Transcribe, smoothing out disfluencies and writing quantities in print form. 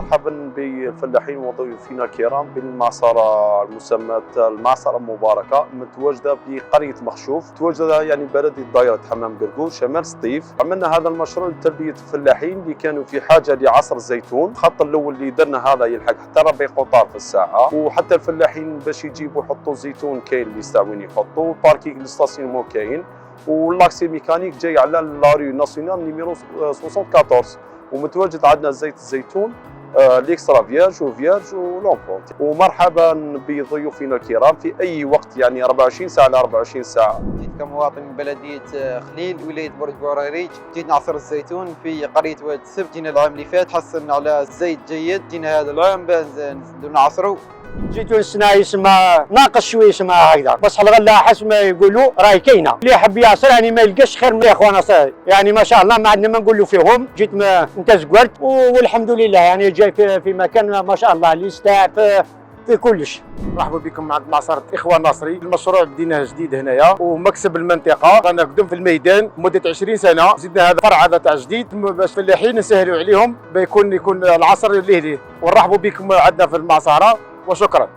مرحبا بالفلاحين وضيوفنا الكرام بالمعصرة المسمى المعصرة مباركة متواجدة بقرية مخشوف، متواجدة يعني بلدية دائرة حمام قرقور شمال سطيف. عملنا هذا المشروع لتلبية الفلاحين اللي كانوا في حاجة لعصر الزيتون. الخط الأول اللي درنا هذا يلحق حتى 4 قطار في الساعة، وحتى الفلاحين باش يجيبوا يحطوا زيتون كاين اللي يستعملون يحطوا، باركينغ للستاسيونمون كاين، واللاكسي ميكانيك جاي على لاريو ناسيونال نيميرو 74. ومتواجد عندنا زيت الزيتون الاكسترا فيرج وفيرج ولونبونت. ومرحبا بضيوفنا الكرام في اي وقت، يعني 24 ساعه ل 24 ساعه. جيت كمواطن من بلديه خليل ولايه برج بوراريج، جيت نعصر الزيتون في قريه واد السبت. جينا العام اللي فات حصلنا على زيت جيد، جينا هذا العام نزيدو نعصروا. زيتون السنه يسمى ناقص شويه يسمى هكذا، بس الغله حسب ما يقولوا راهي كاينه. اللي يحب يعصر يعني ما يلقاش خير من اخوانا صاحبي، يعني ما شاء الله ما عندنا ما نقولوا فيهم. جيت انت زقرت والحمد لله، يعني جاي في مكان ما شاء الله اللي يستاهل في كلش. مرحبا بكم عند معصرة إخوان ناصري. المشروع بديناه جديد هنايا ومكسب المنطقة، رانا قدام في الميدان مدة 20 سنة. زدنا هذا فرع هذا تاع جديد باش الفلاحين نسهلوا عليهم بيكون العصر اللي ليه. ونرحبوا بكم عندنا في المعصرة وشكرا.